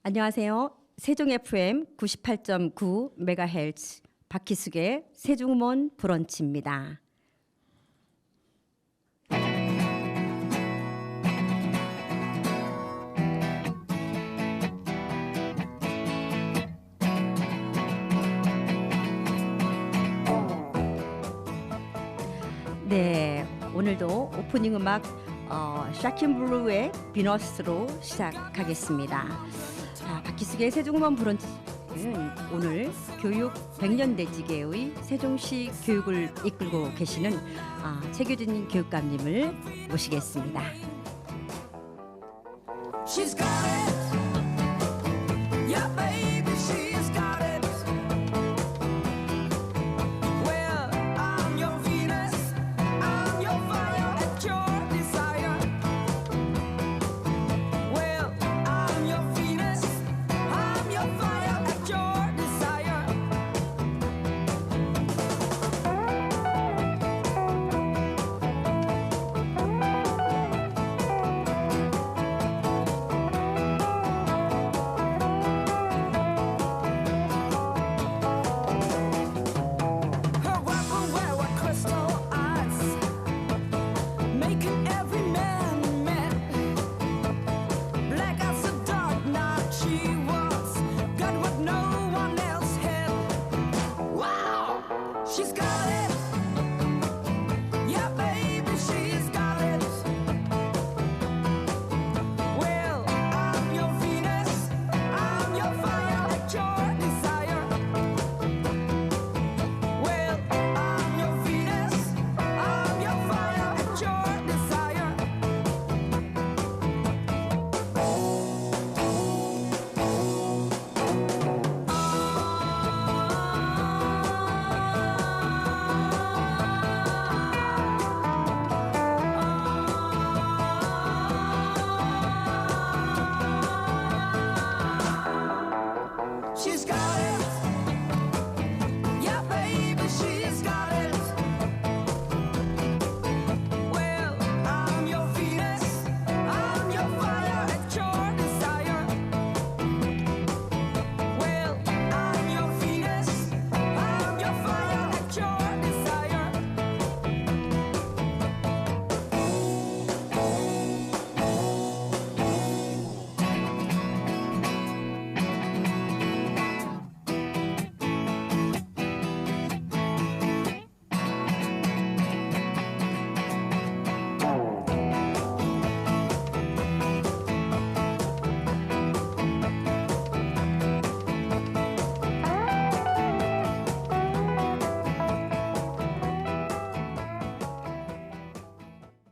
안녕하세요. 세종 FM 98.9 메가헤르츠 박희숙의 세종음원 브런치입니다. 네, 오늘도 오프닝 음악 샤킨 블루의 비너스로 시작하겠습니다. 자, 박희숙의 세종음원 브런치는 오늘 교육 100년 대지계의 세종시 교육을 이끌고 계시는 최규진 교육감님을 모시겠습니다. She's got it. Yeah, baby, she's got it. Well, I'm your Venus, I'm your fire at your desire. Well, I'm your Venus, I'm your fire at your desire. Her weapon were crystal eyes, making every man mad. Black as a dark night she was, got what no one else had. Wow, she's got it. Yeah, baby, she's got it. Well, I'm your Venus, I'm your fire at your desire. Well, I'm your Venus, I'm your fire at your desire. She's got it. Yeah, baby, she's got it. Well, I'm your Venus, I'm your fire at your desire. Well, I'm your Venus, I'm your fire at your desire.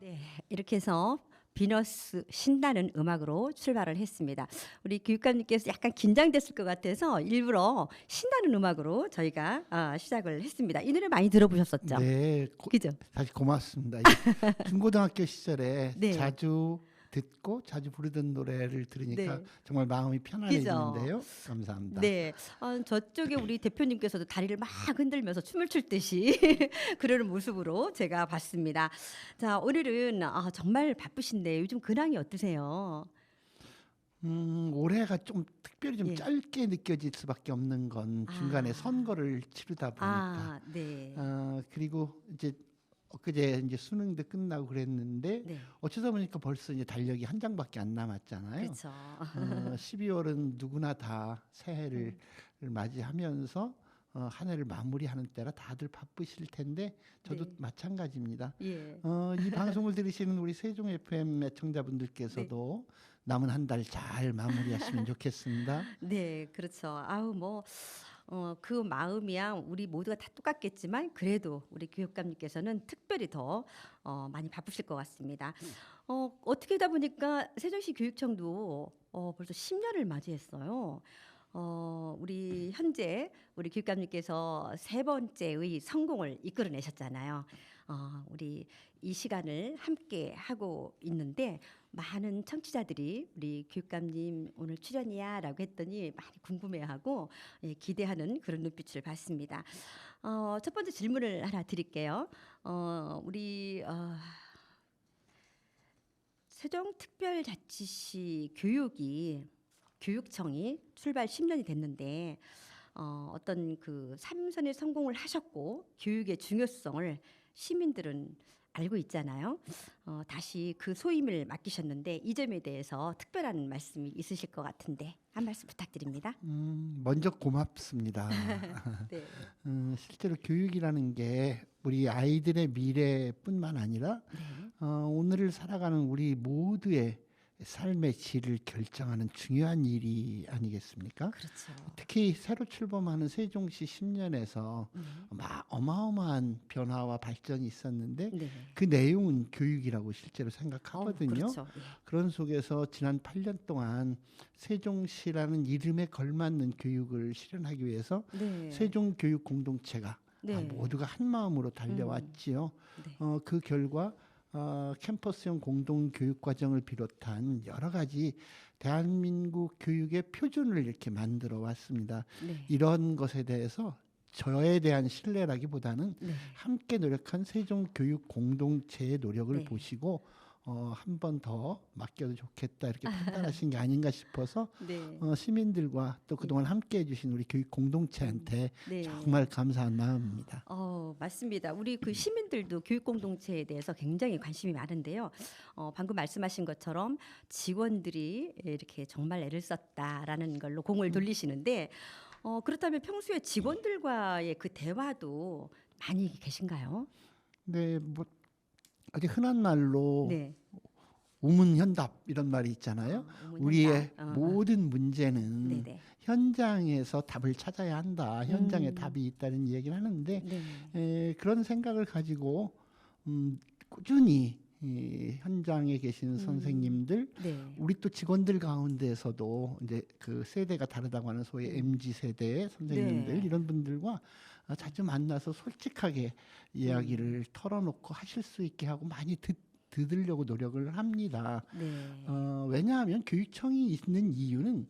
네, 이렇게 해서 비너스 신나는 음악으로 출발을 했습니다. 우리 교육감님께서 약간 긴장됐을 것 같아서 일부러 신나는 음악으로 저희가 시작을 했습니다. 이 노래 많이 들어보셨었죠? 네, 그죠? 사실 고맙습니다. 중고등학교 시절에 네. 자주 듣고 자주 부르던 노래를 들으니까 네. 정말 마음이 편안해지는데요. 감사합니다. 네, 저쪽에 우리 대표님께서도 다리를 막 흔들면서 춤을 출 듯이 그러는 모습으로 제가 봤습니다. 자, 오늘은 정말 바쁘신데 요즘 근황이 어떠세요? 올해가 좀 특별히 좀 예. 짧게 느껴질 수밖에 없는 건 중간에 아. 선거를 치르다 보니까 네. 그리고 이제 엊그제 이제 수능도 끝나고 그랬는데 네. 어쩌다 보니까 벌써 이제 달력이 한 장밖에 안 남았잖아요. 그렇죠. 12월은 누구나 다 새해를 맞이하면서 한 해를 마무리하는 때라 다들 바쁘실 텐데 저도 네. 마찬가지입니다. 예. 이 방송을 들으시는 우리 세종 FM 애청자분들께서도 남은 한 달 잘 마무리하시면 좋겠습니다. 네, 그렇죠. 아우 그 마음이야 우리 모두가 다 똑같겠지만 그래도 우리 교육감님께서는 특별히 더 많이 바쁘실 것 같습니다. 어떻게 하다 보니까 세종시 교육청도 벌써 10년을 맞이했어요. 우리 현재 우리 교육감님께서 세 번째의 성공을 이끌어내셨잖아요. 우리 이 시간을 함께 하고 있는데 많은 청취자들이 우리 교육감님 오늘 출연이야라고 했더니 많이 궁금해하고 기대하는 그런 눈빛을 봤습니다. 첫 번째 질문을 하나 드릴게요. 우리 세종특별자치시 교육이 교육청이 출발 10년이 됐는데 어떤 그 3선의 성공을 하셨고 교육의 중요성을 시민들은 알고 있잖아요. 다시 그 소임을 맡기셨는데 이 점에 대해서 특별한 말씀이 있으실 것 같은데 한 말씀 부탁드립니다. 먼저 고맙습니다. 네. 실제로 교육이라는 게 우리 아이들의 미래뿐만 아니라 오늘을 살아가는 우리 모두의 삶의 질을 결정하는 중요한 일이 아니겠습니까? 그렇죠. 특히 새로 출범하는 세종시 10년에서 어마어마한 변화와 발전이 있었는데 네. 그 내용은 교육이라고 실제로 생각하거든요. 그렇죠. 예. 그런 속에서 지난 8년 동안 세종시라는 이름에 걸맞는 교육을 실현하기 위해서 네. 세종교육 공동체가 네. 모두가 한 마음으로 달려왔지요. 네. 그 결과 캠퍼스형 공동교육과정을 비롯한 여러 가지 대한민국 교육의 표준을 이렇게 만들어 왔습니다. 네. 이런 것에 대해서 저에 대한 신뢰라기보다는 네. 함께 노력한 세종교육 공동체의 노력을 네. 보시고 한 번 더 맡겨도 좋겠다 이렇게 판단하신 게 아닌가 싶어서 네. 시민들과 또 그동안 함께해 주신 우리 교육 공동체한테 네. 정말 감사한 마음입니다. 맞습니다. 우리 그 시민들도 교육 공동체에 대해서 굉장히 관심이 많은데요. 방금 말씀하신 것처럼 직원들이 이렇게 정말 애를 썼다라는 걸로 공을 돌리시는데 그렇다면 평소에 직원들과의 그 대화도 많이 계신가요? 네, 뭐 아주 흔한 말로 네. 우문현답 이런 말이 있잖아요. 우문현답. 우리의 모든 문제는 네네. 현장에서 답을 찾아야 한다. 현장에 음. 답이 있다는 얘기를 하는데 네. 그런 생각을 가지고 꾸준히 현장에 계신 선생님들, 네. 우리 또 직원들 가운데서도 이제 그 세대가 다르다고 하는 소위 MZ 세대의 선생님들 네. 이런 분들과 자주 만나서 솔직하게 이야기를 털어놓고 하실 수 있게 하고 많이 듣으려고 노력을 합니다. 네. 왜냐하면 교육청이 있는 이유는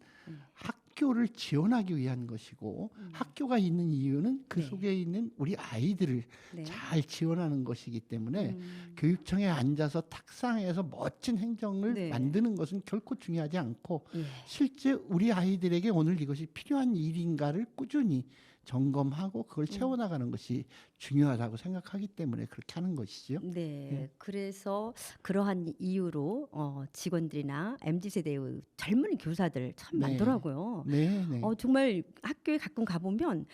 학교를 지원하기 위한 것이고 학교가 있는 이유는 그 네. 속에 있는 우리 아이들을 네. 잘 지원하는 것이기 때문에 교육청에 앉아서 탁상에서 멋진 행정을 네. 만드는 것은 결코 중요하지 않고 예. 실제 우리 아이들에게 오늘 이것이 필요한 일인가를 꾸준히 점검하고 그걸 채워나가는 것이 중요하다고 생각하기 때문에 그렇게 하는 것이죠. 네, 그래서 그러한 이유로 직원들이나 MZ 세대의 젊은 교사들 참 네. 많더라고요. 네, 네. 정말 학교에 가끔 가보면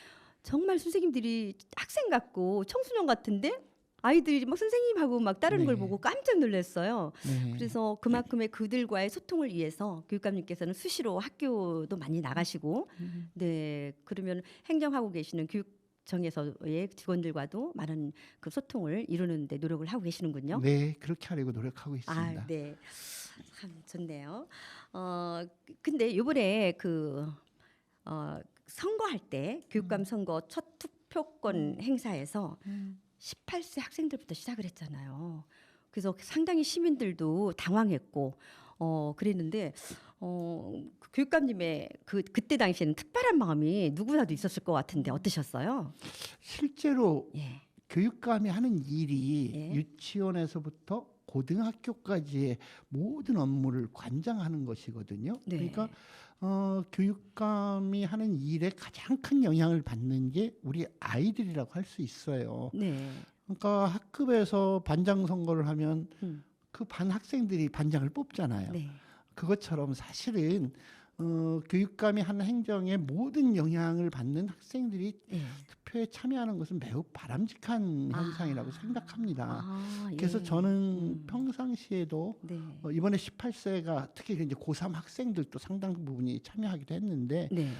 정말 선생님들이 학생 같고 청소년 같은데 아이들이 막 선생님하고 막 따르는 걸 네. 보고 깜짝 놀랐어요. 네. 그래서 그만큼의 그들과의 소통을 위해서 교육감님께서는 수시로 학교도 많이 나가시고, 네, 그러면 행정하고 계시는 교육청에서의 직원들과도 많은 그 소통을 이루는데 노력을 하고 계시는군요. 네, 그렇게 하려고 노력하고 있습니다. 네, 참 좋네요. 근데 이번에 그 선거할 때 교육감 선거 첫 투표권 행사에서 18세 학생들부터 시작을 했잖아요. 그래서 상당히 시민들도 당황했고 그랬는데 그 교육감님의 그때 당시에는 특별한 마음이 누구라도 있었을 것 같은데 어떠셨어요? 실제로 예. 교육감이 하는 일이 예. 유치원에서부터 고등학교까지의 모든 업무를 관장하는 것이거든요. 네. 그러니까 교육감이 하는 일에 가장 큰 영향을 받는 게 우리 아이들이라고 할 수 있어요. 네. 그러니까 학급에서 반장 선거를 하면 음. 그 반 학생들이 반장을 뽑잖아요. 네. 그것처럼 사실은 교육감이 하는 행정에 모든 영향을 받는 학생들이 예. 투표에 참여하는 것은 매우 바람직한 현상이라고 생각합니다. 예. 그래서 저는 평상시에도 네. 이번에 18세가 특히 이제 고3 학생들도 상당 부분이 참여하기도 했는데 네.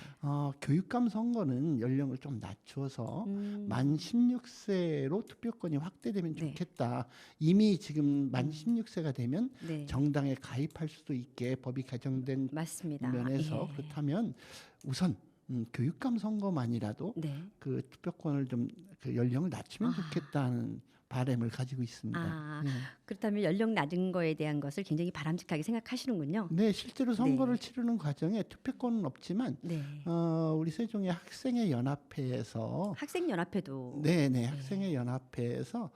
교육감 선거는 연령을 좀 낮추어서 만 16세로 투표권이 확대되면 네. 좋겠다. 이미 지금 만 16세가 되면 네. 정당에 가입할 수도 있게 법이 개정된 맞습니다. 면에서 예. 그렇다면 우선 교육감 선거만이라도 네. 그 투표권을 좀 그 연령을 낮추면 좋겠다는 바람을 가지고 있습니다. 네. 그렇다면 연령 낮은 거에 대한 것을 굉장히 바람직하게 생각하시는군요. 네, 실제로 선거를 네. 치르는 과정에 투표권은 없지만 네. 우리 세종의 학생의 연합회에서 학생 연합회도 네네 학생의 연합회에서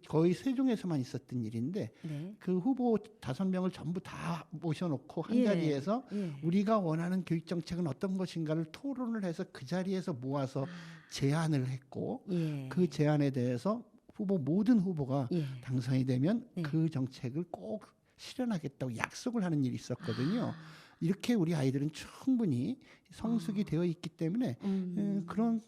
거의 세종에서만 있었던 일인데 네. 그 후보 5명을 전부 다 모셔놓고 한 예. 자리에서 예. 우리가 원하는 교육 정책은 어떤 것인가를 토론을 해서 그 자리에서 모아서 제안을 했고 예. 그 제안에 대해서 모든 후보가 예. 당선이 되면 네. 그 정책을 꼭 실현하겠다고 약속을 하는 일이 있었거든요. 아. 이렇게 우리 아이들은 충분히 성숙이 되어 있기 때문에 그런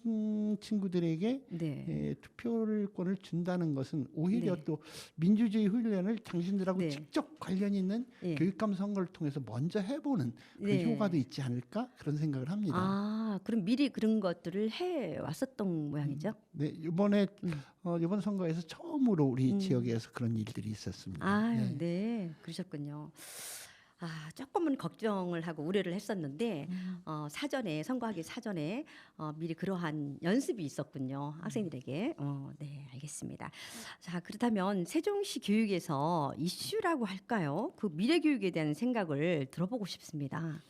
친구들에게 네. 투표권을 준다는 것은 오히려 네. 또 민주주의 훈련을 당신들하고 네. 직접 관련 있는 예. 교육감 선거를 통해서 먼저 해보는 그 네. 효과도 있지 않을까 그런 생각을 합니다. 아, 그럼 미리 그런 것들을 해 왔었던 모양이죠? 네, 이번에 음. 이번 선거에서 처음으로 우리 지역에서 그런 일들이 있었습니다. 아, 네. 네. 그러셨군요. 아, 조금은 걱정을 하고 우려를 했었는데 사전에 선거하기 사전에 미리 그러한 연습이 있었군요. 학생들에게. 네, 알겠습니다. 자, 그렇다면 세종시 교육에서 이슈라고 할까요? 그 미래 교육에 대한 생각을 들어보고 싶습니다.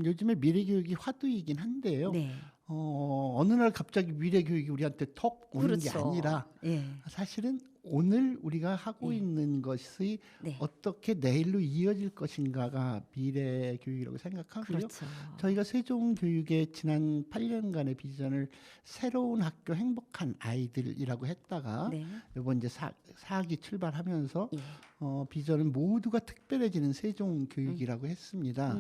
요즘에 미래 교육이 화두이긴 한데요. 네. 어느 날 갑자기 미래 교육이 우리한테 턱 오는 게 그렇죠. 아니라 예. 사실은 오늘 우리가 하고 네. 있는 것이 네. 어떻게 내일로 이어질 것인가가 미래 교육이라고 생각하고요. 그렇죠. 저희가 세종 교육의 지난 8년간의 비전을 새로운 학교 행복한 아이들이라고 했다가 네. 이번 이제 4기 출발하면서 예. 비전은 모두가 특별해지는 세종 교육이라고 했습니다.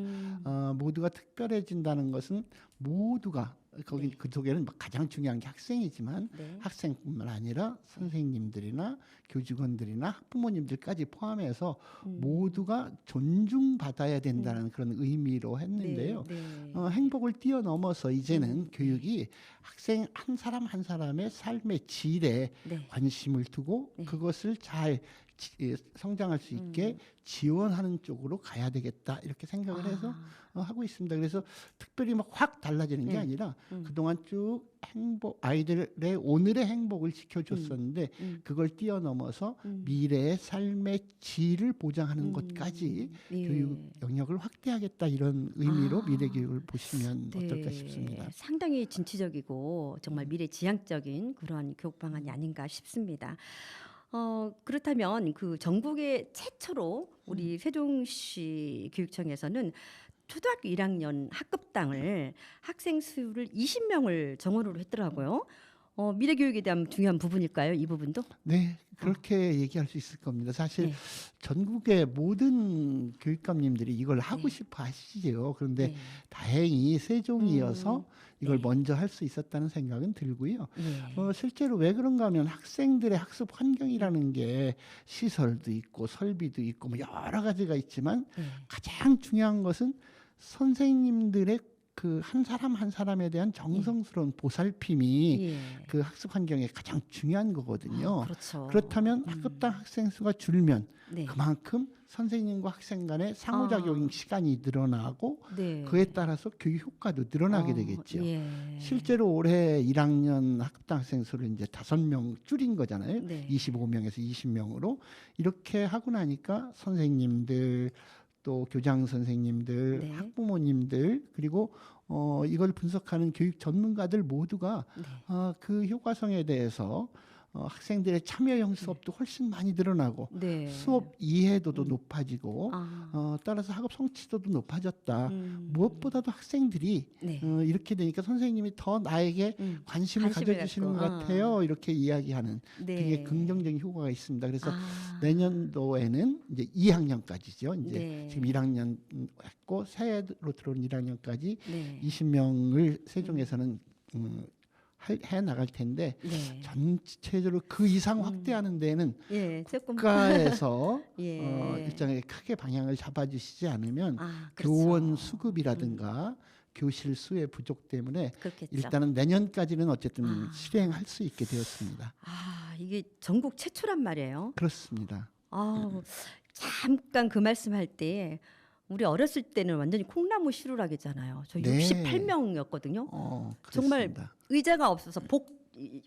모두가 특별해진다는 것은 모두가 거기 네. 그 속에는 가장 중요한 게 학생이지만 네. 학생뿐만 아니라 선생님들이나 교직원들이나 학부모님들까지 포함해서 모두가 존중받아야 된다는 그런 의미로 했는데요. 네. 행복을 뛰어넘어서 이제는 교육이 학생 한 사람 한 사람의 삶의 질에 네. 관심을 두고 네. 그것을 잘 성장할 수 있게 지원하는 쪽으로 가야 되겠다 이렇게 생각을 해서 하고 있습니다. 그래서 특별히 막 확 달라지는 게 네. 아니라 그동안 쭉 아이들의 오늘의 행복을 지켜줬었는데 그걸 뛰어넘어서 미래의 삶의 질을 보장하는 것까지 예. 교육 영역을 확대하겠다 이런 의미로 아. 미래 교육을 보시면 어떨까 네, 싶습니다. 상당히 진취적이고 정말 미래지향적인 그러한 교육 방안이 아닌가 싶습니다. 그렇다면 그 전국의 최초로 우리 세종시 교육청에서는 초등학교 1학년 학급당을 학생 수를 20명을 정원으로 했더라고요. 미래 교육에 대한 중요한 부분일까요? 이 부분도? 네, 그렇게 얘기할 수 있을 겁니다. 사실 네. 전국의 모든 교육감님들이 이걸 하고 네. 싶어 하시죠. 그런데 네. 다행히 세종이어서 이걸 네. 먼저 할 수 있었다는 생각은 들고요. 네. 실제로 왜 그런가 하면 학생들의 학습 환경이라는 게 시설도 있고 설비도 있고 뭐 여러 가지가 있지만 네. 가장 중요한 것은 선생님들의 그 한 사람 한 사람에 대한 정성스러운 보살핌이 예. 그 학습 환경에 가장 중요한 거거든요. 그렇죠. 그렇다면 학급당 학생 수가 줄면 네. 그만큼 선생님과 학생 간의 상호작용 시간이 늘어나고 네. 그에 따라서 교육 효과도 늘어나게 되겠죠. 예. 실제로 올해 1학년 학급당 학생 수를 이제 5명 줄인 거잖아요. 네. 25명에서 20명으로 이렇게 하고 나니까 선생님들 또 교장 선생님들, 네. 학부모님들 그리고 이걸 분석하는 교육 전문가들 모두가 네. 그 효과성에 대해서 학생들의 참여형 수업도 훨씬 많이 늘어나고 네. 수업 이해도도 높아지고 아. 따라서 학업 성취도도 높아졌다. 음. 무엇보다도 학생들이 네. 이렇게 되니까 선생님이 더 나에게 관심을 관심을 가져주시는 것 갖고, 같아요. 이렇게 이야기하는 네. 되게 긍정적인 효과가 있습니다. 그래서 아. 내년도에는 이제 2학년까지죠. 이제 네. 지금 1학년 했고 새해로 들어온 1학년까지 네. 20명을 세종에서는 해 나갈 텐데 네. 전체적으로 그 이상 확대하는 데에는 예, 조금 국가에서 예. 일정하게 크게 방향을 잡아주시지 않으면 그렇죠. 교원 수급이라든가 교실 수의 부족 때문에 그렇겠죠. 일단은 내년까지는 어쨌든 실행할 수 있게 되었습니다. 이게 전국 최초란 말이에요. 그렇습니다. 잠깐 그 말씀할 때 우리 어렸을 때는 완전히 콩나무 시루라기잖아요. 저 네. 68명이었거든요. 그렇습니다. 정말 의자가 없어서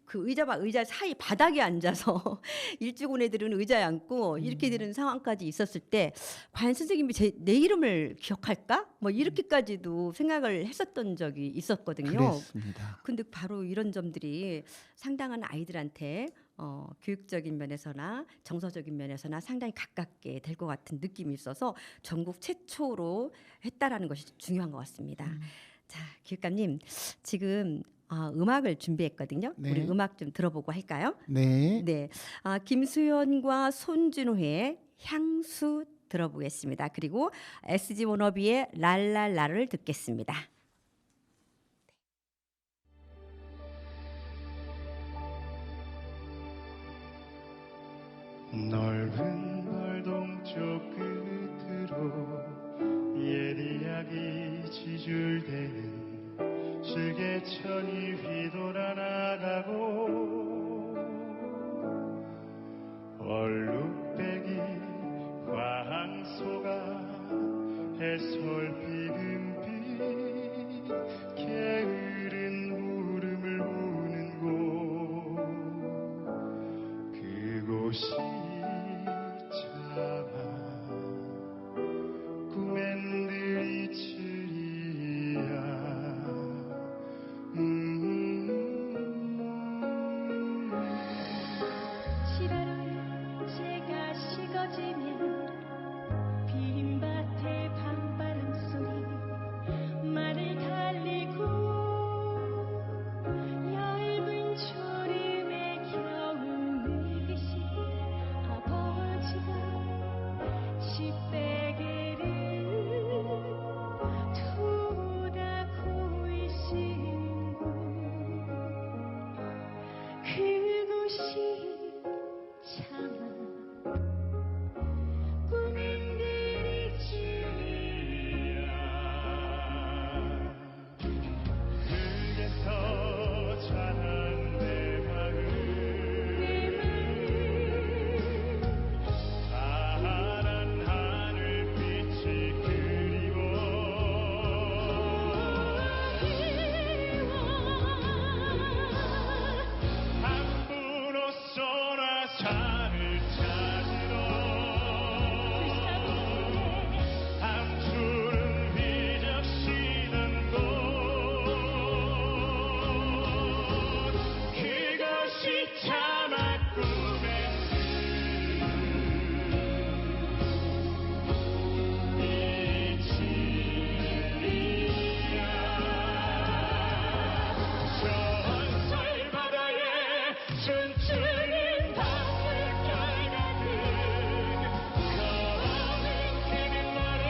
그 의자와 의자 사이 바닥에 앉아서 일찍 온 애들은 의자에 앉고 이렇게 되는 상황까지 있었을 때 과연 선생님이 내 이름을 기억할까? 뭐 이렇게까지도 생각을 했었던 적이 있었거든요. 그랬습니다. 근데 바로 이런 점들이 상당한 아이들한테 교육적인 면에서나 정서적인 면에서나 상당히 가깝게 될 것 같은 느낌이 있어서 전국 최초로 했다라는 것이 중요한 것 같습니다. 자, 교육감님 지금 음악을 준비했거든요. 네. 우리 음악 좀 들어보고 할까요? 네. 네, 김수현과 손준호의 향수 들어보겠습니다. 그리고 SG 워너비의 랄랄라를 듣겠습니다. 넓은 벌동쪽 끝으로 예리하게 지줄대는 실개천이 휘돌아 나가고 얼룩배기 광소가 해솔 비금빛 게으른 물음을 우는 곳 그곳이 참아 꿈엔들이 치리야 지랄 제가 식어지면 빈 밭에 밤바람 소리 말을 달리고 얇은 초림에 겨울 내기시 아버지가 집베개를 두다 고이신 곳 그곳이 참아 꿈인들이 지리야 흙에서 자란 내 마음 파란 하늘빛이 그리워 함부로써나 산을 찾으러 함수는 휘적시는 곳 그것이 참아 꿈의 전설 바다에 춤추는 밤물결 같은 검은 그늘머리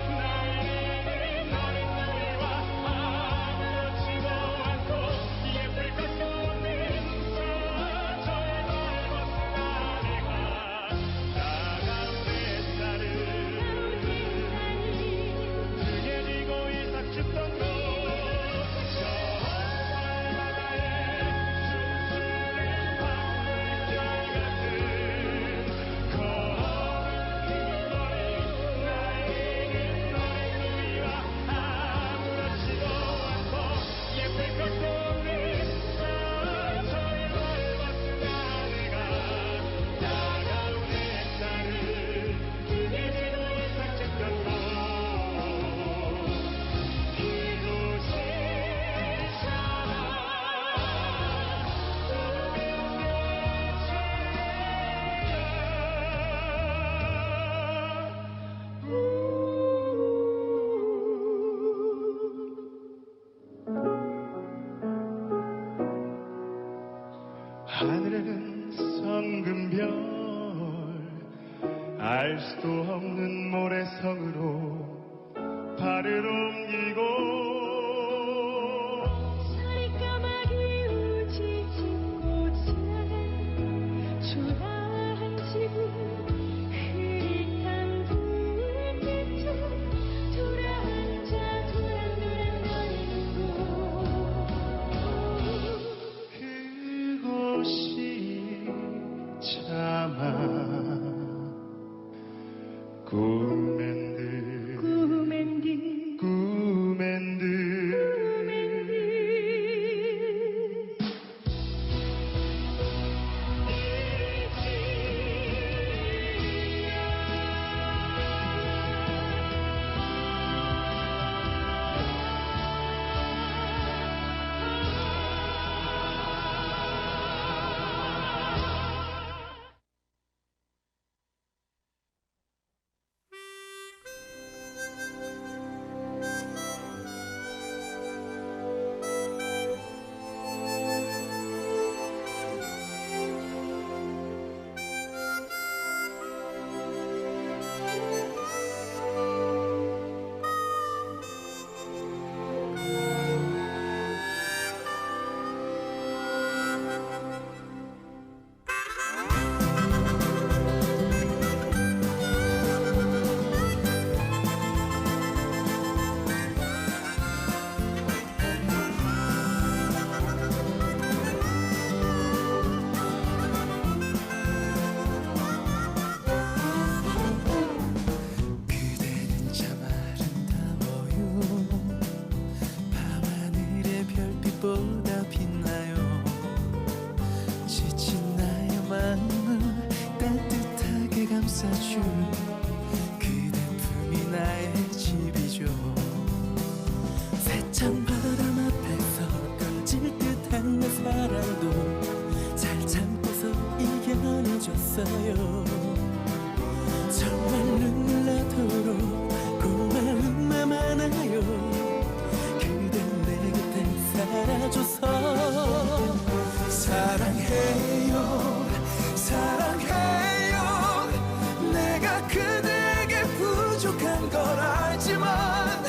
날개는 너린 너희와 아무렇지도 않고 예쁠 것도 없는 서절 밟았으나 내가 나가운 햇살을 등에 지고 이삭 춥던 곳 전설 바다에 춤추는 밤물결 같은 검은 그늘머리 날개는 너린 너희와 아무렇지도 않고 예쁠 것도 없는 서절 밟았으나 내가 나가운 햇살을 등에 지고 이삭 춥던 곳 그곳이 하늘은 성금별 알 수도 없는 모래성으로 발을 옮기고 서리까마귀 우지진 곳에 초라한 지붕 흐릿한 불 밑에 돌아앉아 도란도란거리는 곳 그곳이 참아 꿈엔들 꿈엔들 꿈엔들 집이죠. 그대 품이 나의 집이죠. 세찬 바람 앞에서 꺼질 듯한 내 사랑도 잘 참고서 이겨내줬어요. 정말 눈물 나도록 고마움만 많아요. 그대 내 곁에 살아줘서 사랑해요 사랑해요. 내가 그대에게 부족한 걸 알지만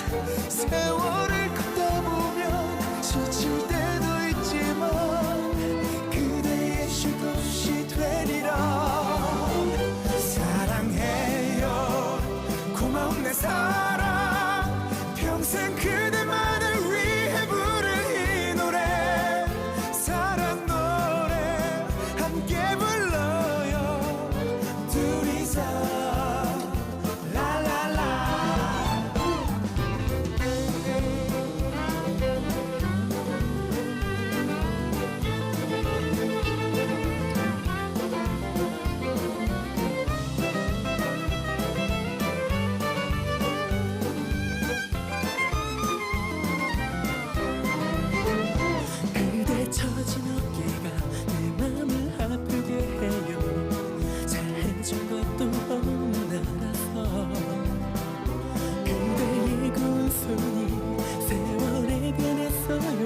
세월을 걷다 보면 지칠 때도 있지만 그대의 쉴 곳이 되리라. 사랑해요 고마운 내 사랑. 평생 그대만을 위해 부를 이 노래 사랑 노래 함께 불러요 둘이서 라라라. 그대 처진 어깨가 내 맘을 아프게 해요. 잘해준 것도 없나라서 그대의 고운 손이 세월에 변했어요.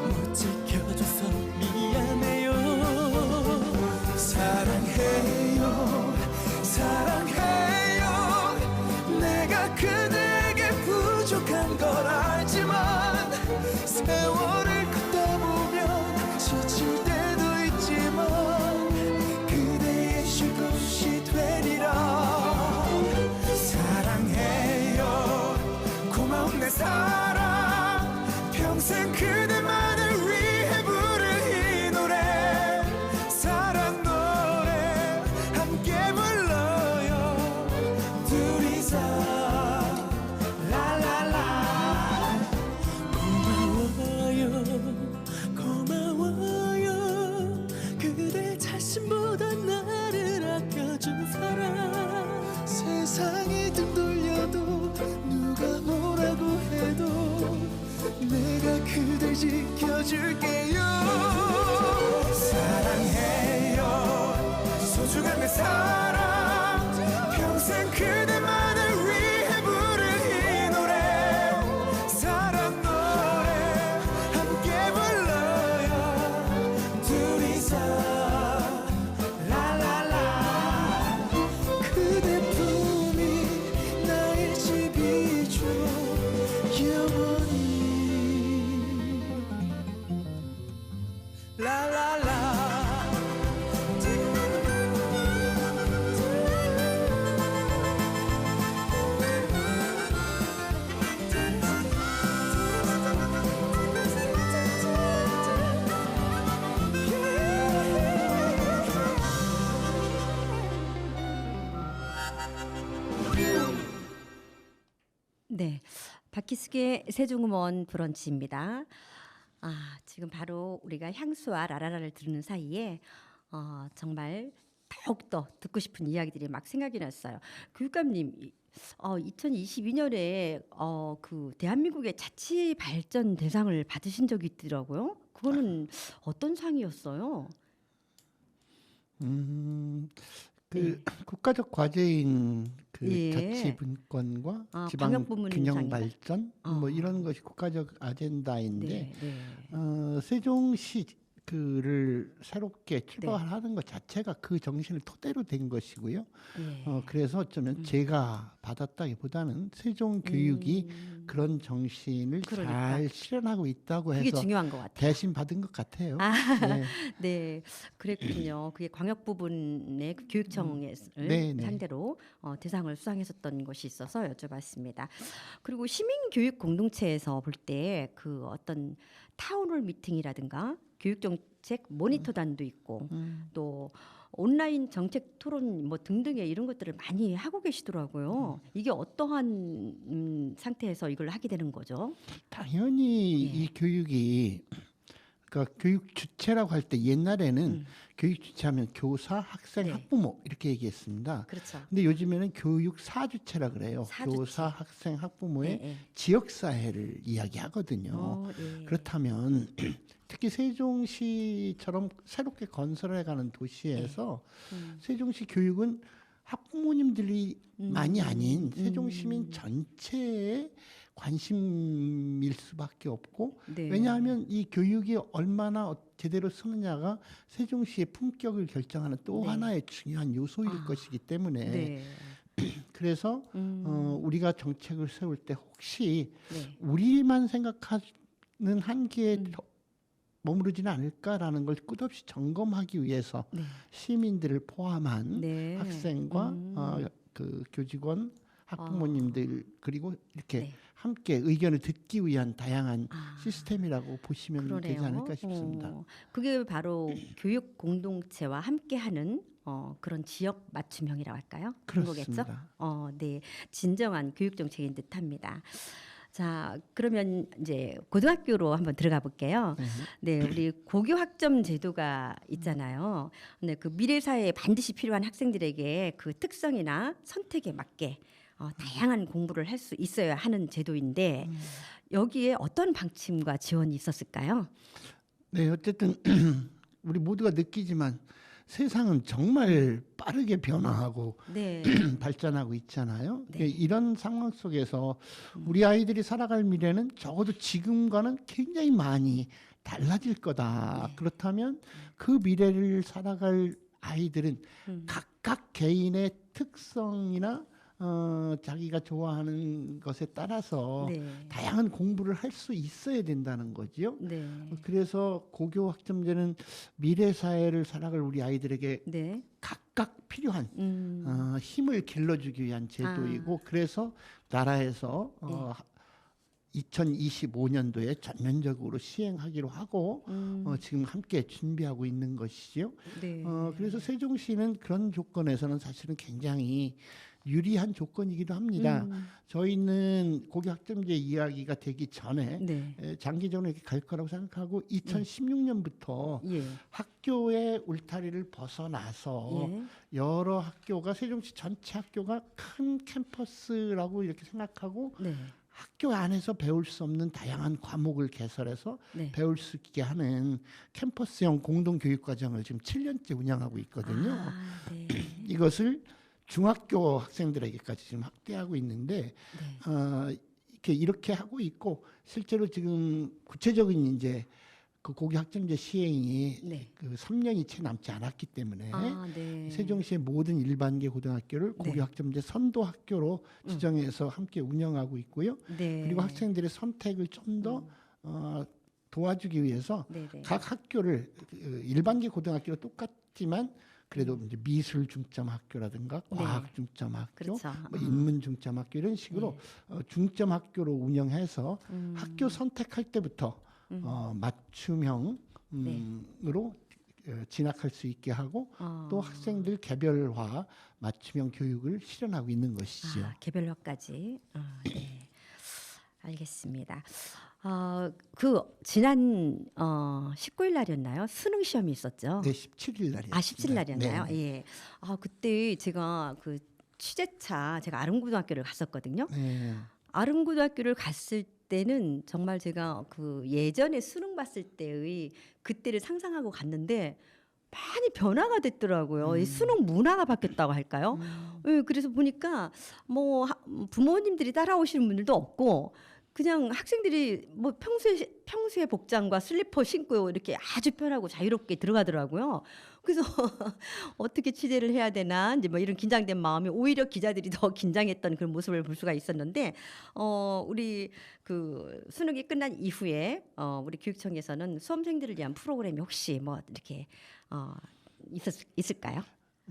못 지켜줘서 미안해요. 사랑해요 사랑해요. 내가 그대에게 부족한 걸 알지만 세월을 걷다 보면 지칠 때도 있지만 그대의 쉴 곳이 되리라. 사랑해요 고마운 내 사랑. 평생 그대만을 위해 부를 이 노래 사랑 노래 함께 불러요 둘이서 라라라. 고마워요 고마워요. 그대 자신보다 나를 아껴준 사람. 세상이 등 돌려도 누가 뭐라고 해도 내가 그댈 지켜줄게요. 사랑해요 소중한 내 사랑. 평생 그대만을 위해 부를 이 노래 사랑 노래 함께 불러요 둘이서 라라라. 그대 품이 나의 집이죠 영원히 라라라. 네, 박희숙의 세종음원 브런치입니다. 지금 바로 우리가 향수와 라라라를 들으는 사이에 정말 더욱더 듣고 싶은 이야기들이 막 생각이 났어요. 교육감님, 2022년에 그 대한민국의 자치 발전 대상을 받으신 적이 있더라고요. 그거는 어떤 상이었어요? 국가적 과제인 그 예. 자치분권과 지방 광역부문 균형 상이다? 발전 뭐 이런 것이 국가적 아젠다인데 네, 네. 세종시 그를 새롭게 출발하는 것 자체가 그 정신을 토대로 된 것이고요. 예. 그래서 어쩌면 제가 받았다기보다는 세종 교육이 그런 정신을 그러니까. 잘 실현하고 있다고 그게 해서 중요한 것 같아요. 대신 받은 것 같아요. 네. 네, 그랬군요. 그게 광역 부분의 그 교육청을 네, 네. 상대로 대상을 수상했었던 것이 있어서 여쭤봤습니다. 그리고 시민 교육 공동체에서 볼 때 그 어떤 타운홀 미팅이라든가 교육 정책 모니터단도 있고 또 온라인 정책 토론 뭐 등등의 이런 것들을 많이 하고 계시더라고요. 이게 어떠한 상태에서 이걸 하게 되는 거죠? 당연히 예. 이 교육이 그러니까 교육 주체라고 할 때 옛날에는 교육 주체하면 교사, 학생, 네. 학부모 이렇게 얘기했습니다. 그렇죠. 근데 요즘에는 교육 사주체라 그래요. 사주체. 교사, 학생, 학부모의 네, 네. 지역 사회를 이야기하거든요. 네. 그렇다면 특히 세종시처럼 새롭게 건설해가는 도시에서 세종시 교육은 학부모님들이 많이 아닌 세종 시민 전체의 관심일 수밖에 없고 네. 왜냐하면 이 교육이 얼마나 제대로 쓰느냐가 세종시의 품격을 결정하는 또 네. 하나의 중요한 요소일 것이기 때문에 네. 그래서 우리가 정책을 세울 때 혹시 네. 우리만 생각하는 한계에 머무르지는 않을까라는 걸 끝없이 점검하기 위해서 네. 시민들을 포함한 네. 학생과 그 교직원, 학부모님들 그리고 이렇게 네. 함께 의견을 듣기 위한 다양한 아. 시스템이라고 보시면 그러네요. 되지 않을까 싶습니다. 그게 바로 교육 공동체와 함께하는 그런 지역 맞춤형이라고 할까요? 그런 거겠죠? 그렇습니다. 네, 진정한 교육 정책인 듯합니다. 자, 그러면 이제 고등학교로 한번 들어가 볼게요. 네, 우리 고교 학점 제도가 있잖아요. 근데 그 미래 사회에 반드시 필요한 학생들에게 그 특성이나 선택에 맞게 다양한 공부를 할 수 있어야 하는 제도인데 여기에 어떤 방침과 지원이 있었을까요? 네, 어쨌든 우리 모두가 느끼지만 세상은 정말 빠르게 변화하고 네, 발전하고 있잖아요. 네. 이런 상황 속에서 우리 아이들이 살아갈 미래는 적어도 지금과는 굉장히 많이 달라질 거다. 네. 그렇다면 그 미래를 살아갈 아이들은 각각 개인의 특성이나 자기가 좋아하는 것에 따라서 네. 다양한 공부를 할 수 있어야 된다는 거지요. 네, 그래서 고교 학점제는 미래 사회를 살아갈 우리 아이들에게 네, 각각 필요한 힘을 길러주기 위한 제도이고 아. 그래서 나라에서 2025년도에 전면적으로 시행하기로 하고 지금 함께 준비하고 있는 것이지요. 네. 그래서 세종시는 그런 조건에서는 사실은 굉장히 유리한 조건이기도 합니다. 저희는 고교 학점제 이야기가 되기 전에 네. 장기적으로 이렇게 갈 거라고 생각하고 2016년부터 예. 학교의 울타리를 벗어나서 예. 여러 학교가 세종시 전체 학교가 큰 캠퍼스라고 이렇게 생각하고 네. 학교 안에서 배울 수 없는 다양한 과목을 개설해서 네. 배울 수 있게 하는 캠퍼스형 공동교육과정을 지금 7년째 운영하고 있거든요. 아, 네. 이것을 중학교 학생들에게까지 지금 확대하고 있는데 이렇게 하고 있고 실제로 지금 구체적인 이제 그 고교 학점제 시행이 네. 그 3년이 채 남지 않았기 때문에 아, 네. 세종시의 모든 일반계 고등학교를 고교 네. 학점제 선도 학교로 지정해서 함께 운영하고 있고요. 네. 그리고 학생들의 선택을 좀 더 도와주기 위해서 네, 네. 각 학교를 일반계 고등학교로 똑같지만 그래도 이제 미술 중점 학교라든가 과학 중점 학교, 그렇죠. 뭐 인문 중점 학교 이런 식으로 중점 학교로 운영해서 학교 선택할 때부터 맞춤형으로 진학할 수 있게 하고 또 학생들 개별화 맞춤형 교육을 실현하고 있는 것이죠. 개별화까지. 네. 알겠습니다. 그 지난 19일 날이었나요? 수능 시험이 있었죠. 네, 17일 날이었습니다. 17일 날이었나요? 네. 예. 그때 제가 그 취재차 제가 아름고등학교를 갔었거든요. 네. 아름고등학교를 갔을 때는 정말 제가 그 예전에 수능 봤을 때의 그때를 상상하고 갔는데 많이 변화가 됐더라고요. 이 수능 문화가 바뀌었다고 할까요? 예, 그래서 보니까 뭐 부모님들이 따라오시는 분들도 없고 그냥 학생들이 뭐 평소에 복장과 슬리퍼 신고 이렇게 아주 편하고 자유롭게 들어가더라고요. 그래서 어떻게 취재를 해야 되나 이제 뭐 이런 긴장된 마음이 오히려 기자들이 더 긴장했던 그런 모습을 볼 수가 있었는데 우리 그 수능이 끝난 이후에 우리 교육청에서는 수험생들을 위한 프로그램이 혹시 뭐 이렇게 있을까요?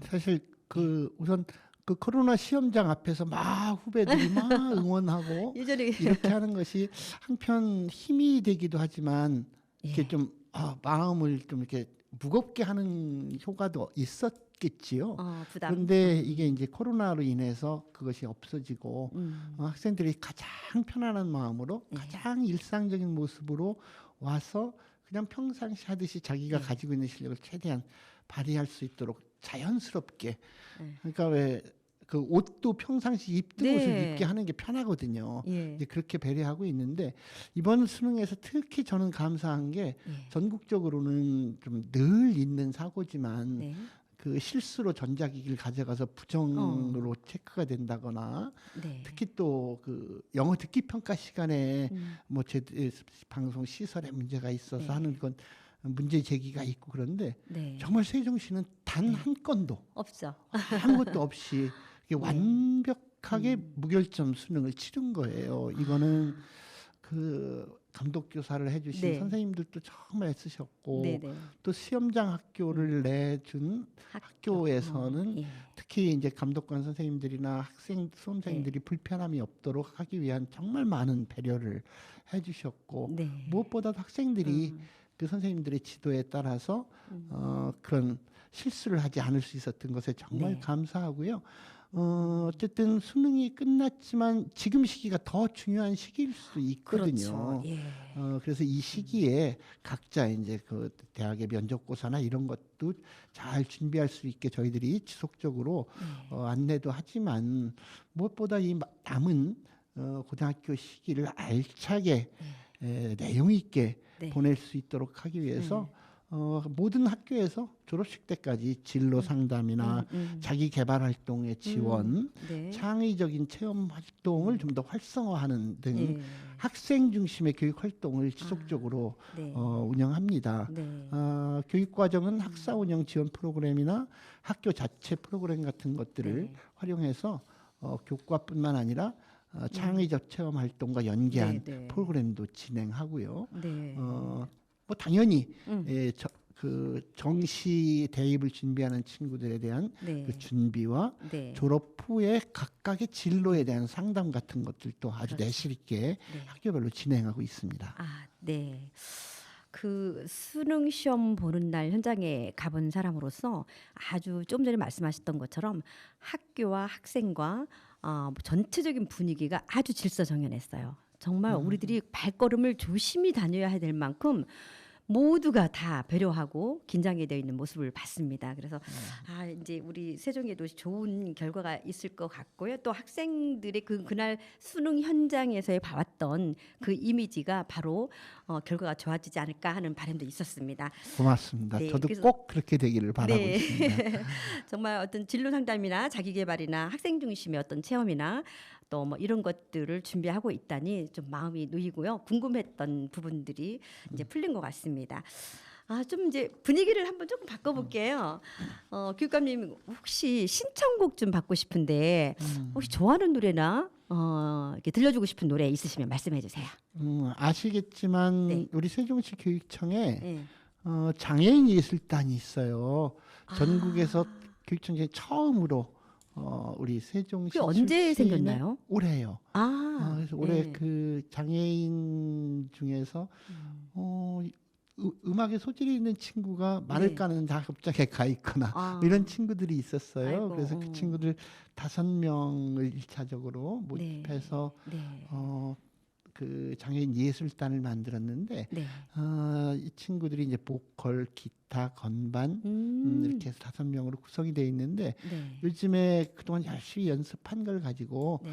사실 그 우선 그 코로나 시험장 앞에서 막 후배들이 막 응원하고 예전에 이렇게 하는 것이 한편 힘이 되기도 하지만 이렇게 예. 좀 마음을 좀 이렇게 무겁게 하는 효과도 있었겠지요. 부담. 그런데 이게 이제 코로나로 인해서 그것이 없어지고 학생들이 가장 편안한 마음으로 예. 가장 일상적인 모습으로 와서 그냥 평상시 하듯이 자기가 네. 가지고 있는 실력을 최대한 발휘할 수 있도록 자연스럽게. 네. 그러니까 왜 그 옷도 평상시 입던 네. 옷을 입게 하는 게 편하거든요. 예. 이제 그렇게 배려하고 있는데 이번 수능에서 특히 저는 감사한 게 예. 전국적으로는 좀 늘 있는 사고지만 네. 그 실수로 전자기기를 가져가서 부정으로 체크가 된다거나 네. 특히 또 그 영어 듣기 평가 시간에 음. 뭐 방송 시설에 문제가 있어서 네. 하는 건 문제 제기가 있고 그런데 네. 정말 세종시는 단 한 건도 없죠. 아무것도 없이 이게 완벽하게 음. 무결점 수능을 치른 거예요. 이거는 그 감독 교사를 해주신 네. 선생님들도 정말 애쓰셨고 네네. 또 시험장 학교를 내준 학교에서는 예. 특히 이제 감독관 선생님들이나 수험생들이 불편함이 없도록 하기 위한 정말 많은 배려를 해주셨고 네. 무엇보다도 학생들이 음. 그 선생님들의 지도에 따라서 그런 실수를 하지 않을 수 있었던 것에 정말 네. 감사하고요. 어쨌든 수능이 끝났지만 지금 시기가 더 중요한 시기일 수 있거든요. 그렇죠. 예. 그래서 이 시기에 각자 이제 그 대학의 면접고사나 이런 것도 잘 준비할 수 있게 저희들이 지속적으로 네. 안내도 하지만 무엇보다 이 남은 고등학교 시기를 알차게 내용 있게 네. 보낼 수 있도록 하기 위해서 모든 학교에서 졸업식 때까지 진로 상담이나 자기 개발 활동의 지원, 네. 창의적인 체험 활동을 좀 더 활성화하는 등 예. 학생 중심의 교육 활동을 지속적으로 네. 운영합니다. 네. 교육 과정은 학사 운영 지원 프로그램이나 학교 자체 프로그램 같은 것들을 네. 활용해서 교과뿐만 아니라 창의적 체험 활동과 연계한 네, 네. 프로그램도 진행하고요. 네. 뭐 당연히 음. 그 정시 대입을 준비하는 친구들에 대한 네. 그 준비와 네. 졸업 후에 각각의 진로에 대한 상담 같은 것들도 아주 그렇죠. 내실 있게 네. 학교별로 진행하고 있습니다. 아, 네. 그 수능 시험 보는 날 현장에 가본 사람으로서 아주 좀 전에 말씀하셨던 것처럼 학교와 학생과 전체적인 분위기가 아주 질서정연했어요. 정말 우리들이 발걸음을 조심히 다녀야 될 만큼 모두가 다 배려하고 긴장이 되어 있는 모습을 봤습니다. 그래서 이제 우리 세종에도 좋은 결과가 있을 것 같고요. 또 학생들의 그날 수능 현장에서의 봐왔던 그 이미지가 바로 결과가 좋아지지 않을까 하는 바람도 있었습니다. 고맙습니다. 네, 저도 그래서- 꼭 그렇게 되기를 바라고 네. 있습니다. 정말 어떤 진로 상담이나 자기 개발이나 학생 중심의 어떤 체험이나 또 뭐 이런 것들을 준비하고 있다니 좀 마음이 놓이고요. 궁금했던 부분들이 이제 풀린 것 같습니다. 좀 이제 분위기를 한번 조금 바꿔볼게요. 교육감님 혹시 신청곡 좀 받고 싶은데 혹시 좋아하는 노래나 이렇게 들려주고 싶은 노래 있으시면 말씀해 주세요. 아시겠지만 네. 우리 세종시 교육청에 네. 장애인 예술단이 있어요. 아. 전국에서 교육청에 처음으로 우리 세종시 그게 언제 출신의 생겼나요? 올해요. 그래서 올해 네. 그 장애인 중에서 음악에 소질이 있는 친구가 많을까는 작업장에 가 있거나 이런 친구들이 있었어요. 아이고, 그래서 그 친구들 5명을 1차적으로 모집해서 네. 그 장애인 예술단을 만들었는데 네. 이 친구들이 이제 보컬, 기타, 건반 음. 이렇게 해서 5명으로 구성이 되어 있는데 네. 요즘에 그동안 열심히 연습한 걸 가지고 네.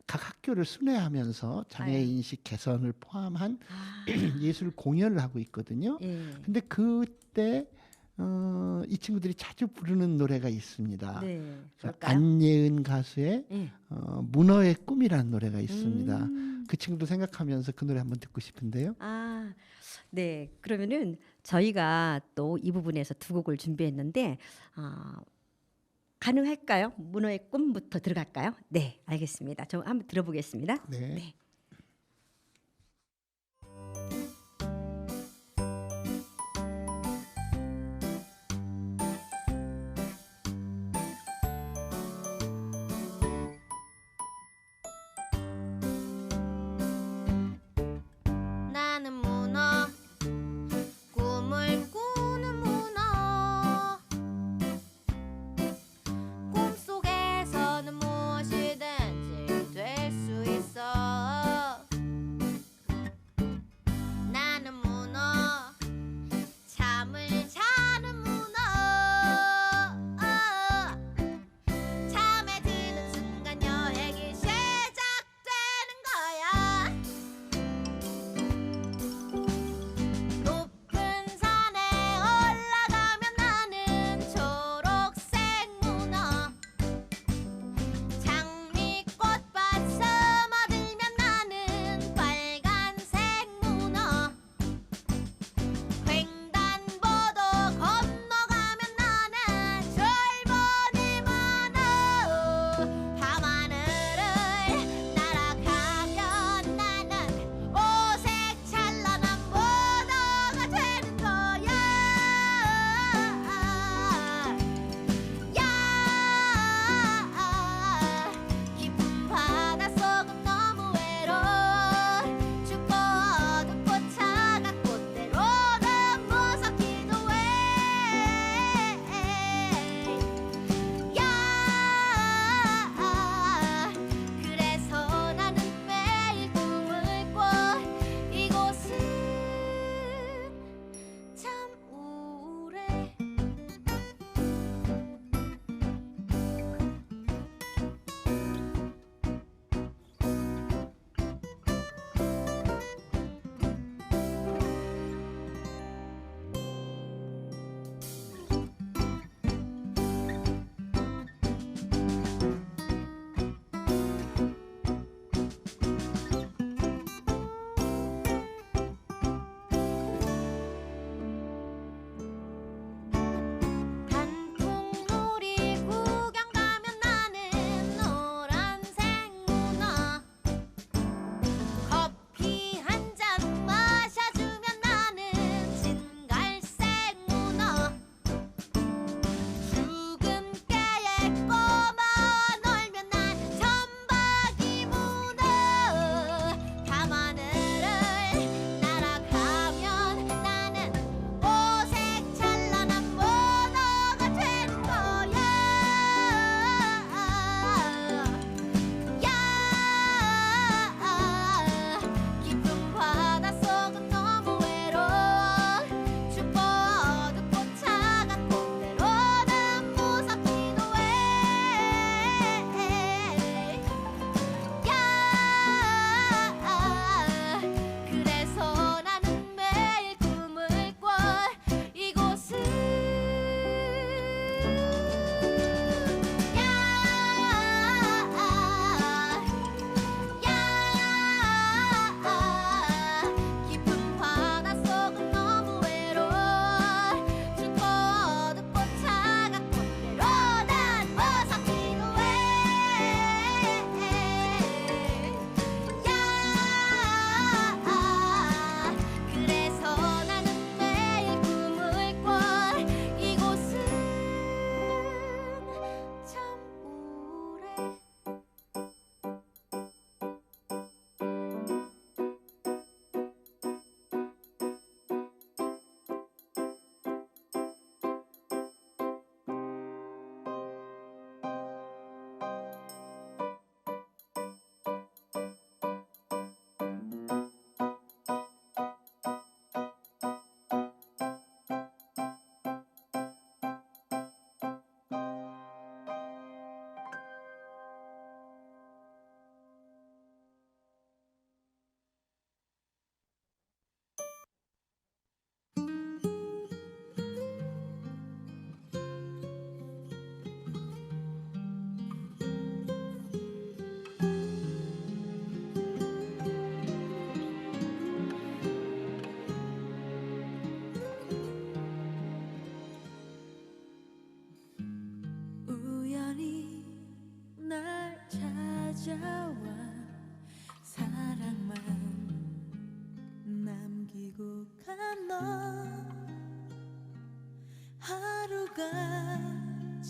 각 학교를 순회하면서 장애인식 개선을 포함한 아, 예술 공연을 하고 있거든요. 예. 근데 그때 이 친구들이 자주 부르는 노래가 있습니다. 네. 그 그럴까요? 안예은 가수의 예. 문어의 꿈이라는 노래가 있습니다. 음. 그 친구도 생각하면서 그 노래 한번 듣고 싶은데요. 네. 그러면은 저희가 또 이 부분에서 두 곡을 준비했는데 가능할까요? 문어의 꿈부터 들어갈까요? 네, 알겠습니다. 저 한번 들어보겠습니다. 네. 네. 나는 문어 꿈을 꾸는 문어 꿈속에서는 무엇이든지 될 수 있어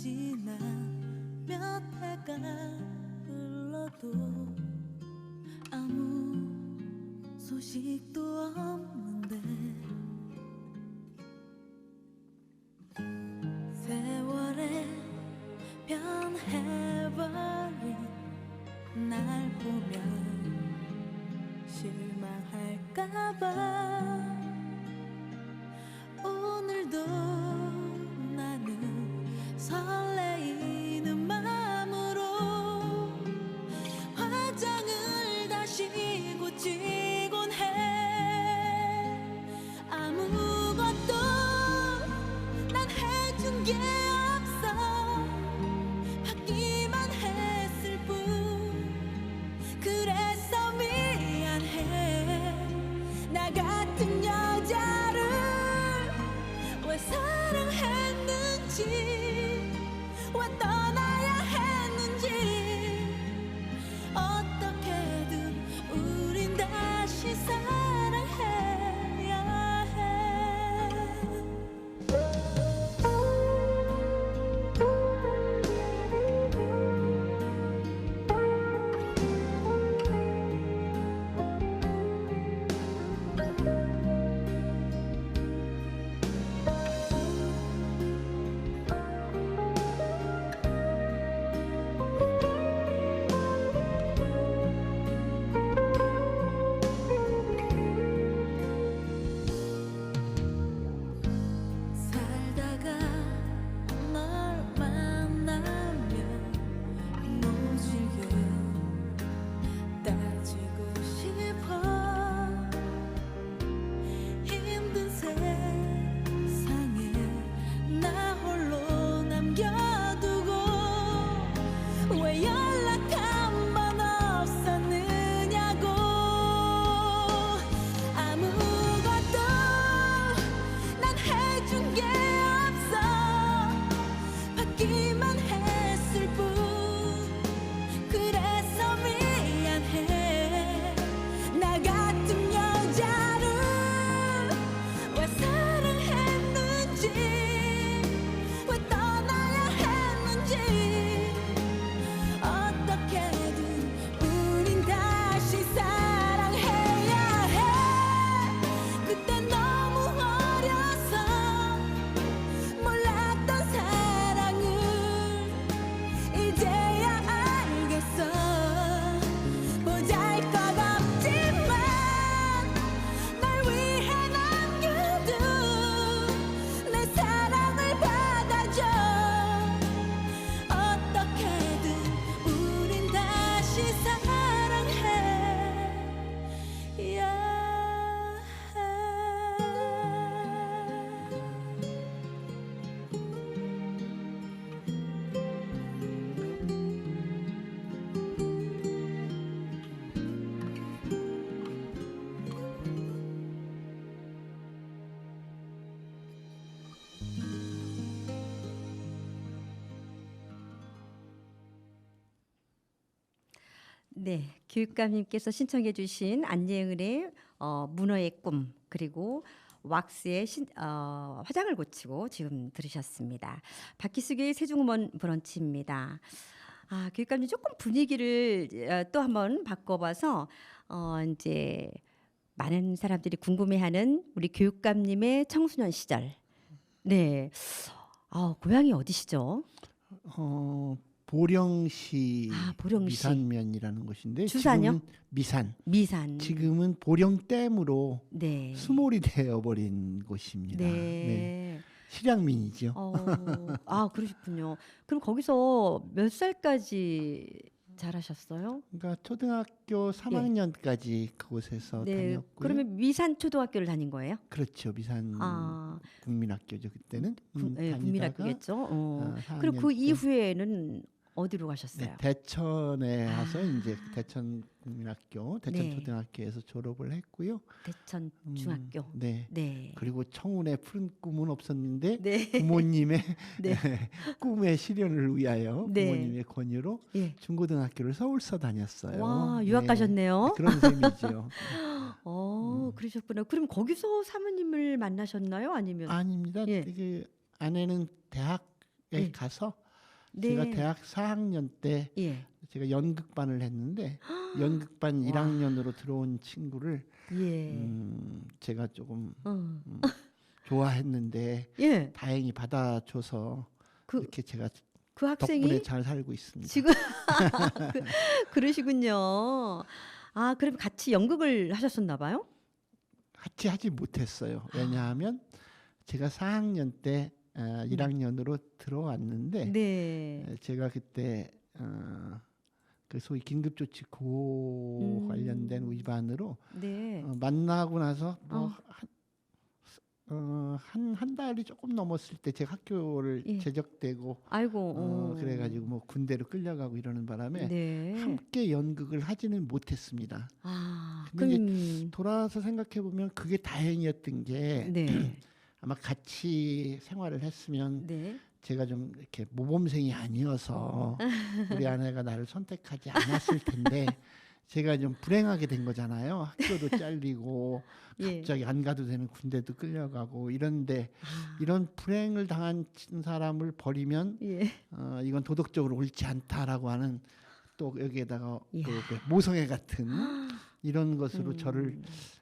지나 몇 해가 흘러도 아무 소식도 없는데 세월에 변해버린 날 보면 실망할까봐 오늘도 나는 설레이는 마음으로 화장을 다시 고치곤 해. 아무것도 난 해준 게 없어. 받기만 했을 뿐. 그래서 미안해. 나 같은 여자를 왜 사랑했는지, 왜 떠나야 했는지. 어떻게든 우린 다시 사랑해야 해. 살다가 널 만나면 무지개 따지고 싶어. 힘든 세상에 나 홀로 남겨두고 왜 연락 한 번 없었느냐고. 아무것도 난 해준 게 없어. 받기만 했을 뿐. 그래서 미안해. 나 같은 여자를 왜 사랑했는지, 왜 떠나야 했는지. 어떻게든 우린 다시 사랑해야 해. 그때 너무 어려서 몰랐던 사랑을 이제야 알겠어. 보잘것없지만 날 위해 남겨둔 내 사랑을 받아줘. 어떻게든 우린 다시 사랑해야 해. 네, 교육감님께서 신청해주신 안예은의 문어의 꿈, 그리고 왁스의 화장을 고치고 지금 들으셨습니다. 박희숙의 세종음원 브런치입니다. 아, 교육감님 조금 분위기를 또 한번 바꿔봐서 이제 많은 사람들이 궁금해하는 우리 교육감님의 청소년 시절. 네, 고향이 어디시죠? 보령시 보령시. 미산면이라는 곳인데 주산요? 지금은 미산. 미산. 지금은 보령댐으로 네. 수몰이 되어버린 곳입니다. 네. 네. 실향민이죠. 그러셨군요. 그럼 거기서 몇 살까지 자라셨어요? 그러니까 초등학교 3학년까지 그곳에서 네. 다녔고요. 그러면 미산 초등학교를 다닌 거예요? 그렇죠. 미산 아, 국민학교죠. 그때는 네, 다니다가 국민학교겠죠. 그럼 4학년 그 때 이후에는 어디로 가셨어요? 네, 대천에 와서 이제 대천 국민학교, 대천 네. 초등학교에서 졸업을 했고요. 대천 중학교. 네. 네. 그리고 청운의 푸른 꿈은 없었는데 네. 부모님의 네. 꿈의 실현을 위하여 네. 부모님의 권유로 예. 중고등학교를 서울서 다녔어요. 와, 유학 가셨네요. 그런 셈이죠. 그러셨구나. 그럼 거기서 사모님을 만나셨나요? 아니면 아닙니다. 예. 그 아내는 대학에 예. 가서 네. 제가 대학 4학년 때 예. 제가 연극반을 했는데 연극반 1학년으로 들어온 친구를 예. 제가 조금 어. 좋아했는데 예. 다행히 받아줘서 그- 이렇게 제가 그 학생이 덕분에 잘 살고 있습니다. 지금 그러시군요. 아, 그럼 같이 연극을 하셨었나 봐요? 같이 하지 못했어요. 왜냐하면 제가 4학년 때 1학년으로 들어왔는데 네. 제가 그때 그 소위 긴급조치고 관련된 위반으로 네. 만나고 나서 어. 한 달이 조금 넘었을 때 제가 학교를 예. 제적되고 아이고. 그래가지고 뭐 군대로 끌려가고 이러는 바람에 네. 함께 연극을 하지는 못했습니다. 아, 근데 그럼 돌아와서 생각해 보면 그게 다행이었던 게 네. 아마 같이 생활을 했으면 네. 제가 좀 이렇게 모범생이 아니어서 우리 아내가 나를 선택하지 않았을 텐데 제가 좀 불행하게 된 거잖아요. 학교도 잘리고 예. 갑자기 안 가도 되는 군대도 끌려가고 이런데 아, 이런 불행을 당한 사람을 버리면 예. 이건 도덕적으로 옳지 않다라고 하는 또 여기에다가 이야. 그 모성애 같은 이런 것으로 저를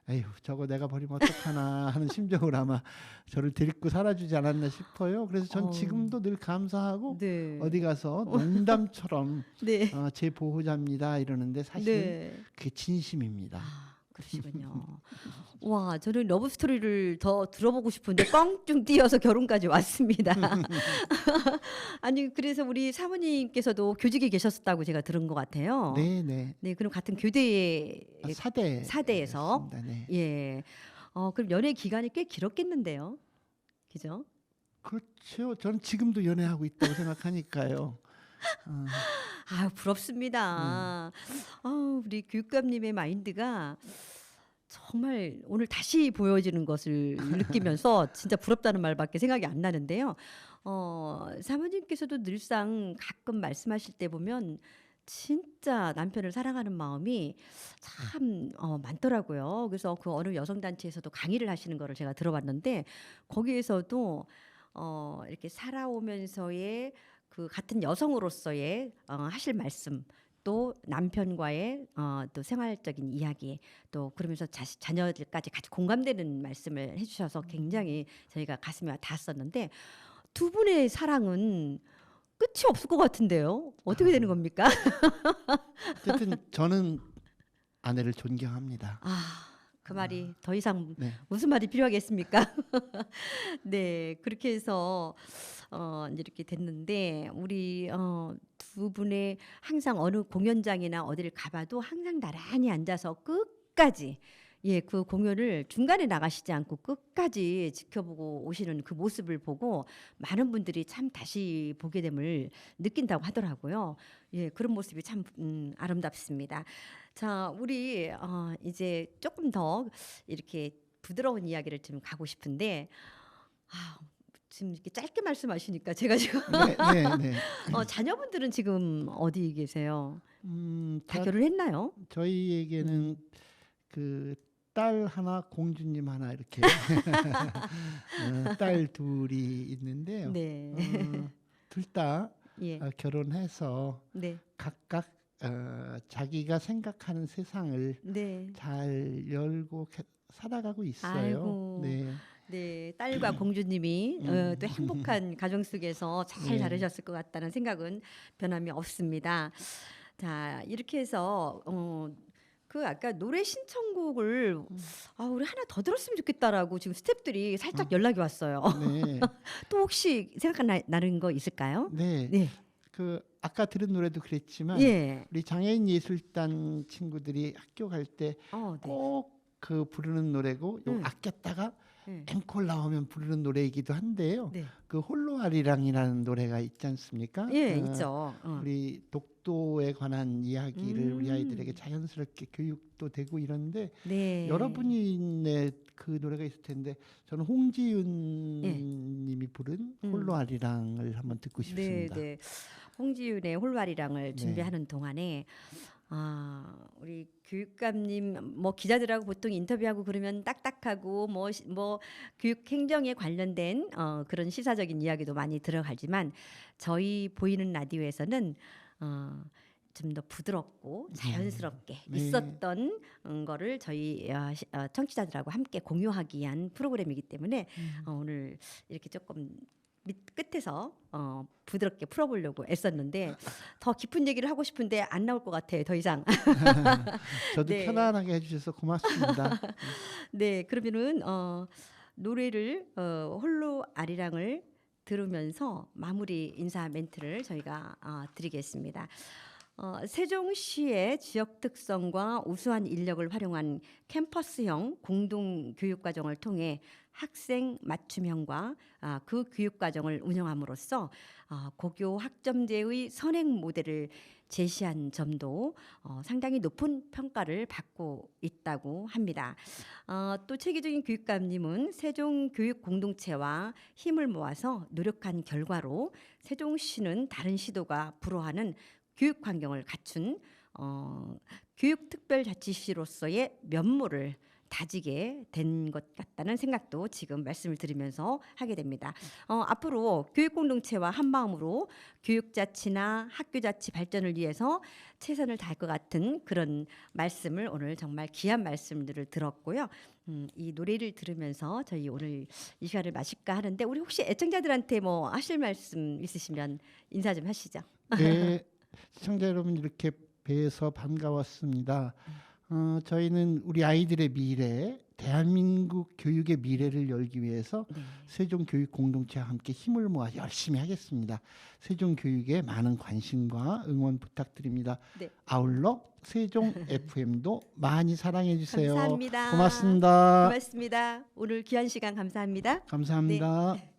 에휴 저거 내가 버리면 어떡하나 하는 심정으로 아마 저를 데리고 살아주지 않았나 싶어요. 그래서 전 어. 지금도 늘 감사하고 네. 어디 가서 농담처럼 네. 제 보호자입니다 이러는데 사실 네. 그게 진심입니다. 아, 그러시군요. 와, 저는 러브 스토리를 더 들어보고 싶은데 뻥충 뛰어서 결혼까지 왔습니다. 아니, 그래서 우리 사모님께서도 교직에 계셨다고 제가 들은 것 같아요. 네네. 네, 그럼 같은 교대에 사대에서 네. 예. 그럼 연애 기간이 꽤 길었겠는데요. 그죠? 그렇죠. 저는 지금도 연애하고 있다고 생각하니까요. 아, 부럽습니다. 우리 교육감님의 마인드가 정말 오늘 다시 보여지는 것을 느끼면서 진짜 부럽다는 말밖에 생각이 안 나는데요. 사모님께서도 늘상 가끔 말씀하실 때 보면 진짜 남편을 사랑하는 마음이 참 많더라고요. 그래서 그 어느 여성단체에서도 강의를 하시는 거를 제가 들어봤는데 거기에서도 이렇게 살아오면서의 그 같은 여성으로서의 하실 말씀 또 남편과의 또 생활적인 이야기 또 그러면서 자녀들까지 같이 공감되는 말씀을 해주셔서 굉장히 저희가 가슴이 닿았었는데 두 분의 사랑은 끝이 없을 것 같은데요. 어떻게 되는 겁니까? 어쨌든 저는 아내를 존경합니다. 그 말이 더 이상 네. 무슨 말이 필요하겠습니까? 네, 그렇게 해서 이제 이렇게 됐는데 우리 두 분의 항상 어느 공연장이나 어디를 가봐도 항상 나란히 앉아서 끝까지 그 공연을 중간에 나가시지 않고 끝까지 지켜보고 오시는 그 모습을 보고 많은 분들이 참 다시 보게 됨을 느낀다고 하더라고요. 그런 모습이 참 아름답습니다. 자, 우리 이제 조금 더 이렇게 부드러운 이야기를 좀 가고 싶은데 지금 이렇게 짧게 말씀하시니까 제가 지금 네. 자녀분들은 지금 어디 계세요? 다 다 결혼했나요? 저희에게는 그 딸 하나, 공주님 하나 이렇게 딸 둘이 있는데요. 네. 둘 다 예. 결혼해서 네. 각각 자기가 생각하는 세상을 네. 잘 열고 살아가고 있어요. 아이고. 네. 네, 딸과 공주님이 또 행복한 가정 속에서 잘 네. 자라셨을 것 같다는 생각은 변함이 없습니다. 자, 이렇게 해서 그 아까 노래 신청곡을 우리 하나 더 들었으면 좋겠다라고 지금 스태프들이 살짝 연락이 왔어요. 네. 또 혹시 생각나는 거 있을까요? 네. 네. 그 아까 들은 노래도 그랬지만 예. 우리 장애인 예술단 친구들이 학교 갈 때 네. 꼭 그 부르는 노래고 요 아꼈다가 네. 앵콜 나오면 부르는 노래이기도 한데요. 네. 그 홀로 아리랑이라는 노래가 있지 않습니까? 있죠. 우리 독도에 관한 이야기를 우리 아이들에게 자연스럽게 교육도 되고 이런데 네. 여러분이 그 노래가 있을 텐데 저는 홍지윤 네. 님이 부른 홀로 아리랑을 한번 듣고 싶습니다. 네. 홍지윤의 홀와리랑을 준비하는 동안에 우리 교육감님 뭐 기자들하고 보통 인터뷰하고 그러면 딱딱하고 뭐 교육 행정에 관련된 그런 시사적인 이야기도 많이 들어가지만 저희 보이는 라디오에서는 좀 더 부드럽고 자연스럽게 네. 있었던 거를 저희 청취자들하고 함께 공유하기 위한 프로그램이기 때문에 오늘 이렇게 조금 끝에서 부드럽게 풀어보려고 애썼는데 더 깊은 얘기를 하고 싶은데 안 나올 것 같아요. 더 이상. 저도 네. 편안하게 해주셔서 고맙습니다. 네, 그러면은 노래를 홀로 아리랑을 들으면서 마무리 인사 멘트를 저희가 드리겠습니다. 세종시의 지역 특성과 우수한 인력을 활용한 캠퍼스형 공동 교육 과정을 통해 학생 맞춤형과 그 교육 과정을 운영함으로써 고교 학점제의 선행 모델을 제시한 점도 상당히 높은 평가를 받고 있다고 합니다. 또 체계적인 교육감님은 세종 교육 공동체와 힘을 모아서 노력한 결과로 세종시는 다른 시도가 불허하는 교육 환경을 갖춘 교육특별자치시로서의 면모를 다지게 된 것 같다는 생각도 지금 말씀을 드리면서 하게 됩니다. 앞으로 교육공동체와 한마음으로 교육자치나 학교자치 발전을 위해서 최선을 다할 것 같은 그런 말씀을 오늘 정말 귀한 말씀들을 들었고요. 이 노래를 들으면서 저희 오늘 이 시간을 마실까 하는데 우리 혹시 애청자들한테 뭐 하실 말씀 있으시면 인사 좀 하시죠. 네, 시청자 여러분 이렇게 뵈서 반가웠습니다. 저희는 우리 아이들의 미래, 대한민국 교육의 미래를 열기 위해서 세종교육 공동체와 함께 힘을 모아 열심히 하겠습니다. 세종교육에 많은 관심과 응원 부탁드립니다. 네. 아울러 세종 FM도 많이 사랑해 주세요. 감사합니다. 고맙습니다. 고맙습니다. 오늘 귀한 시간 감사합니다. 감사합니다. 네.